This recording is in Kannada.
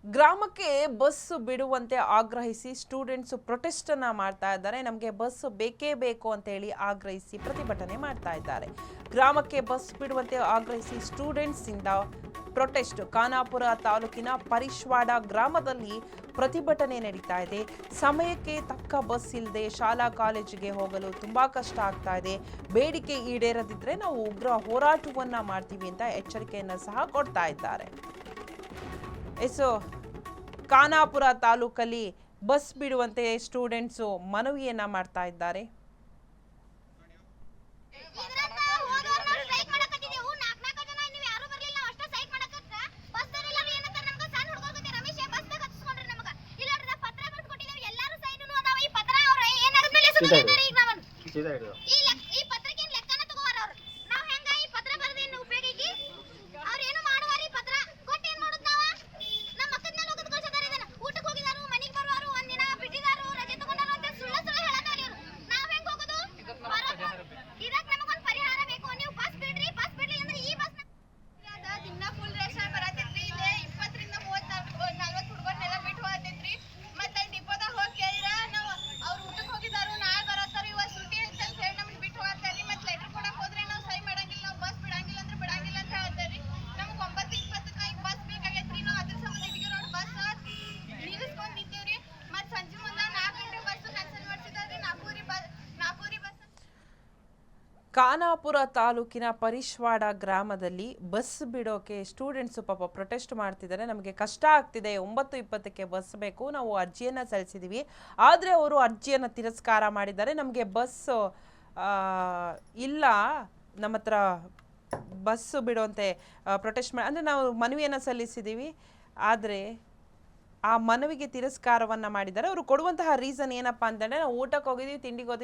ಗ್ರಾಮಕ್ಕೆ ಬಸ್ ಬಿಡುವಂತೆ ಆಗ್ರಹಿಸಿ ಸ್ಟೂಡೆಂಟ್ಸ್ ಪ್ರೊಟೆಸ್ಟ್ ಅನ್ನ ಮಾಡ್ತಾ ಇದ್ದಾರೆ. ನಮಗೆ ಬಸ್ ಬೇಕೇ ಬೇಕು ಅಂತ ಹೇಳಿ ಆಗ್ರಹಿಸಿ ಪ್ರತಿಭಟನೆ ಮಾಡ್ತಾ ಇದ್ದಾರೆ. ಗ್ರಾಮಕ್ಕೆ ಬಸ್ ಬಿಡುವಂತೆ ಆಗ್ರಹಿಸಿ ಸ್ಟೂಡೆಂಟ್ಸ್ ಇಂದ ಪ್ರೊಟೆಸ್ಟ್ ಖಾನಾಪುರ ತಾಲೂಕಿನ ಪರಿಶ್ವಾಡ ಗ್ರಾಮದಲ್ಲಿ ಪ್ರತಿಭಟನೆ ನಡೀತಾ ಇದೆ. ಸಮಯಕ್ಕೆ ತಕ್ಕ ಬಸ್ ಇಲ್ಲದೆ ಶಾಲಾ ಕಾಲೇಜಿಗೆ ಹೋಗಲು ತುಂಬಾ ಕಷ್ಟ ಆಗ್ತಾ ಇದೆ. ಬೇಡಿಕೆ ಈಡೇರದಿದ್ರೆ ನಾವು ಉಗ್ರ ಹೋರಾಟವನ್ನ ಮಾಡ್ತೀವಿ ಅಂತ ಎಚ್ಚರಿಕೆಯನ್ನ ಸಹ ಕೊಡ್ತಾ ಇದ್ದಾರೆ. ಖಾನಾಪುರ ತಾಲೂಕಲ್ಲಿ ಬಸ್ ಬಿಡುವಂತೆ ಸ್ಟೂಡೆಂಟ್ಸ್ ಮನವಿಯನ್ನ ಮಾಡ್ತಾ ಇದ್ದಾರೆ. ಖಾನಾಪುರ ತಾಲೂಕಿನ ಪರಿಶ್ವಾಡ ಗ್ರಾಮದಲ್ಲಿ ಬಸ್ ಬಿಡೋಕೆ ಸ್ಟೂಡೆಂಟ್ಸ್ ಪಾಪ ಪ್ರೊಟೆಸ್ಟ್ ಮಾಡ್ತಿದ್ದಾರೆ. ನಮಗೆ ಕಷ್ಟ ಆಗ್ತಿದೆ, 9:20ಕ್ಕೆ ಬಸ್ ಬೇಕು, ನಾವು ಅರ್ಜಿಯನ್ನು ಸಲ್ಲಿಸಿದ್ದೀವಿ, ಆದರೆ ಅವರು ಅರ್ಜಿಯನ್ನು ತಿರಸ್ಕಾರ ಮಾಡಿದ್ದಾರೆ. ನಮಗೆ ಬಸ್ ಇಲ್ಲ, ನಮ್ಮ ಹತ್ರ ಬಸ್ ಬಿಡುವಂತೆ ಪ್ರೊಟೆಸ್ಟ್ ಅಂದರೆ ನಾವು ಮನವಿಯನ್ನು ಸಲ್ಲಿಸಿದ್ದೀವಿ, ಆದರೆ ಆ ಮನವಿಗೆ ತಿರಸ್ಕಾರವನ್ನು ಮಾಡಿದ್ದಾರೆ. ಅವರು ಕೊಡುವಂತಹ ರೀಸನ್ ಏನಪ್ಪ ಅಂತಂದರೆ ನಾವು ಊಟಕ್ಕೆ ಹೋಗಿದ್ದೀವಿ, ತಿಂಡಿಗೆ ಹೋಗಿದ್ದೀವಿ,